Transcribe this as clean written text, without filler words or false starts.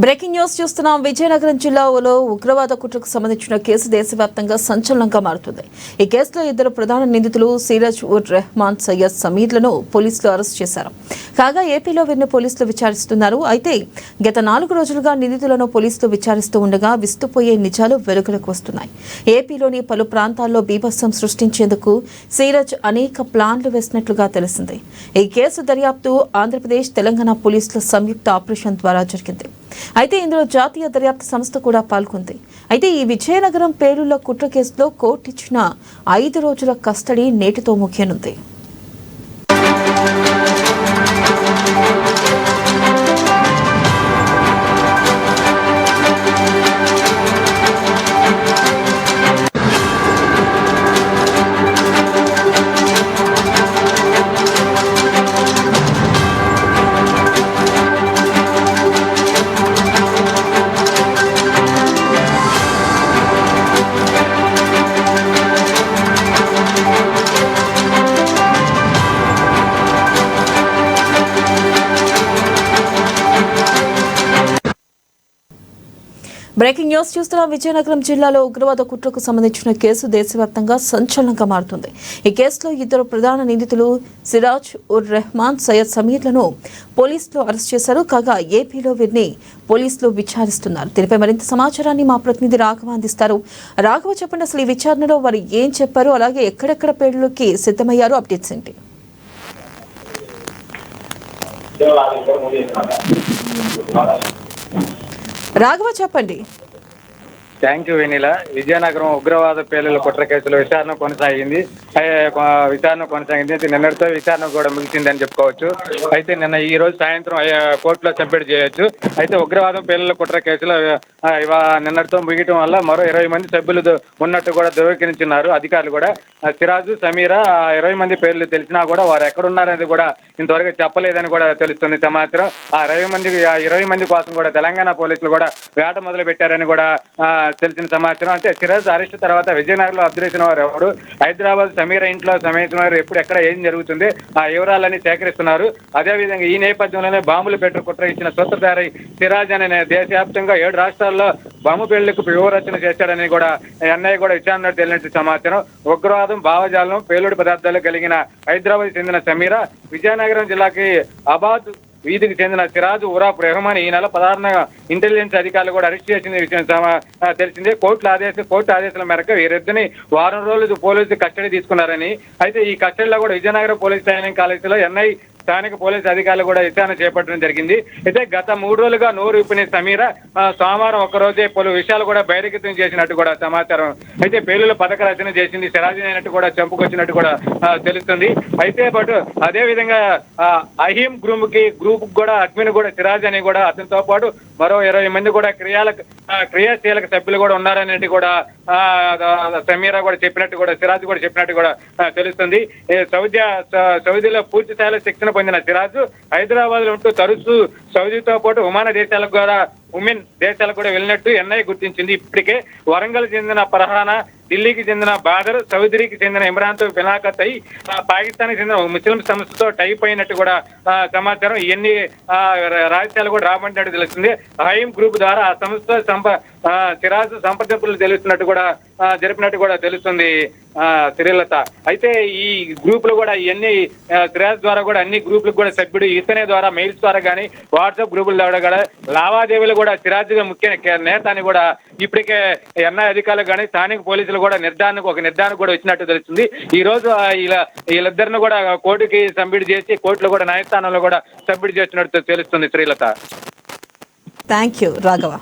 Breaking news చూస్తున్నాం. విజయనగరం జిల్లాలో ఉగ్రవాద కుట్రకు సంబంధించిన కేసు దేశవ్యాప్తంగా సంచలనంగా మారుతుంది. ఈ కేసులో ఇద్దరు ప్రధాన నిందితులు సిరాజ్ ఉర్ రెహమాన్ సయ్యద్ సమీర్లను పోలీసులు అరెస్ట్ చేశారు. కాగా ఏపీలో వీరిని పోలీసులు విచారిస్తున్నారు. అయితే గత 4 రోజులుగా నిందితులను పోలీసులు విచారిస్తూ ఉండగా విస్తుపోయే నిజాలు వెలుగులోకి వస్తున్నాయి. ఏపీలోని పలు ప్రాంతాల్లో బీభత్సం సృష్టించేందుకు సిరాజ్ అనేక ప్లాన్లు వేసినట్లుగా తెలిసింది. ఈ కేసు దర్యాప్తు ఆంధ్రప్రదేశ్, తెలంగాణ పోలీసుల సంయుక్త ఆపరేషన్ ద్వారా జరిగింది. అయితే ఇందులో జాతీయ దర్యాప్తు సంస్థ కూడా పాల్గొంది. అయితే ఈ విజయనగరం పేలుళ్ల కుట్ర కేసులో కోర్టు ఇచ్చిన 5 రోజుల కస్టడీ నేటితో ముగియనుంది. బ్రేకింగ్ న్యూస్ చూస్తున్నాం. విజయనగరం జిల్లాలో ఉగ్రవాద కుట్రకు సంబంధించిన కేసు దేశవ్యాప్తంగా సంచలనంగా మారుతుంది. ఈ కేసులో ఇద్దరు ప్రధాన నిందితులు సిరాజ్ ఉర్ రెహమాన్ సయ్యద్ సమీర్లను పోలీసులు అరెస్ట్ చేశారు. కాగా ఏపీలో వీరిని పోలీసులు విచారిస్తున్నారు. దీనిపై మరింత సమాచారాన్ని మా ప్రతినిధి రాఘవ అందిస్తారు. రాఘవ, చెప్పండి, అసలు ఈ విచారణలో వారు ఏం చెప్పారు, అలాగే ఎక్కడెక్కడ పేలుళ్లకి సిద్ధమయ్యారు, అప్డేట్స్ ఏంటి? రాఘవ, చెప్పండి. Thank you vanilla. విజయనగరం ఉగ్రవాద పేలుళ్ల కుట్ర కేసులో విచారణ కొనసాగింది. నిన్నటితో విచారణ కూడా ముగిసిందని చెప్పుకోవచ్చు. అయితే ఈ రోజు సాయంత్రం కోర్టులో సబ్మిట్ చేయొచ్చు. అయితే ఉగ్రవాదం పేలుళ్ల కుట్ర కేసులో నిన్నటితో ముగియటం వల్ల మరో 20 మంది సభ్యులు ఉన్నట్టు కూడా ధృవీకరించున్నారు అధికారులు కూడా. సిరాజు, సమీరా 20 మంది పేర్లు తెలిసినా కూడా వారు ఎక్కడున్నారనేది కూడా ఇంతవరకు చెప్పలేదని కూడా తెలుస్తుంది సమాచారం. ఆ 20 మంది కోసం కూడా తెలంగాణ పోలీసులు కూడా వేట మొదలు పెట్టారని కూడా తెలిసిన సమాచారం. అంటే సిరాజ్ అరెస్ట్ తర్వాత విజయనగరంలో అబ్దురేసిన వారు ఎవరు, హైదరాబాద్ సమీరా ఇంట్లో సమేసిన వారు ఎప్పుడు ఎక్కడ ఏం జరుగుతుంది ఆ వివరాలన్నీ సేకరిస్తున్నారు. అదేవిధంగా ఈ నేపథ్యంలోనే బాంబులు పెట్టు కుట్ర ఇచ్చిన సూత్రధారి సిరాజ్ అనే దేశవ్యాప్తంగా 7 రాష్ట్రాల్లో బాంబు పేలుళ్లకు వ్యూహరచన చేశాడని కూడా ఎన్ఐఏ కూడా విచారణ తెలియని సమాచారం. ఉగ్రవాదం, భావజాలం, పేలుడు పదార్థాలు కలిగిన హైదరాబాద్ చెందిన సమీరా విజయనగరం జిల్లాకి అబాద్ వీధికి చెందిన సిరాజ్ ఉరాఫ్ రెహమాన్ ఈ నెల 16న ఇంటెలిజెన్స్ అధికారులు కూడా అరెస్ట్ చేసిన విషయం తెలిసిందే. కోర్టు ఆదేశాల మేరకు వీరిద్దరిని వారం రోజులు పోలీసులు కస్టడీ తీసుకున్నారని, అయితే ఈ కస్టడీలో కూడా విజయనగరం పోలీస్ ట్రైనింగ్ కాలేజీలో ఎన్ఐ స్థానిక పోలీసు అధికారులు కూడా విచారణ చేపట్టడం జరిగింది. అయితే గత 3 రోజులుగా నోరు విప్పిన సమీరా సోమవారం ఒక్కరోజే పలు విషయాలు కూడా బహిర్గతం చేసినట్టు కూడా సమాచారం. అయితే పేలుల పథక రచన చేసింది సిరాజ్ అయినట్టు కూడా చెప్పుకొచ్చినట్టు కూడా తెలుస్తుంది. అయితే అదే విధంగా అహీం గ్రూప్ కూడా అడ్మిన్ కూడా సిరాజ్ అని కూడా అతనితో పాటు మరో 20 మంది కూడా క్రియాశీలక సభ్యులు కూడా ఉన్నారనేది కూడా సమీరా కూడా చెప్పినట్టు కూడా సిరాజ్ కూడా చెప్పినట్టు కూడా తెలుస్తుంది. సౌదీలో పూర్తి స్థాయిలో శిక్షణ పొందిన సిరాజ్ హైదరాబాద్ లో ఉంటూ తరచూ సౌదీతో పాటు ఉమెన్ దేశాలకు కూడా వెళ్ళినట్టు ఎన్ఐ గుర్తించింది. ఇప్పటికే వరంగల్ చెందిన ఫర్హానా, ఢిల్లీకి చెందిన బాదర్, సౌదీకి చెందిన ఇమ్రాన్ తో ఫిలాఖత్ అయి పాకిస్తాన్కి చెందిన ముస్లిం సంస్థతో టైప్ అయినట్టు కూడా సమాచారం. ఇవన్నీ రాజ్యాలు కూడా రాబడినట్టు తెలుస్తుంది. హైమ్ గ్రూప్ ద్వారా ఆ సంస్థ సిరాజ్ సంప్రదింపులు జరిపినట్టు కూడా తెలుస్తుంది శ్రీలత. అయితే ఈ గ్రూపులు కూడా ఇవన్నీ సిరాజ్ ద్వారా కూడా అన్ని గ్రూపులకు కూడా సభ్యుడు ఇతనే ద్వారా మెయిల్స్ ద్వారా కానీ వాట్సాప్ గ్రూపుల ద్వారా కూడా లావాదేవీలు కూడా సిరాజ్ ముఖ్య నేత అని కూడా ఇప్పటికే ఎన్ఐ అధికారులు కానీ స్థానిక పోలీసులు కూడా నిర్ధారణ కూడా వచ్చినట్టు తెలుస్తుంది. ఈ రోజు వీళ్ళిద్దరిని కూడా కోర్టుకి సబ్మిట్ చేసి కోర్టులో కూడా న్యాయస్థానంలో కూడా సబ్మిట్ చేసినట్టు తెలుస్తుంది శ్రీలత. Thank you Raghava.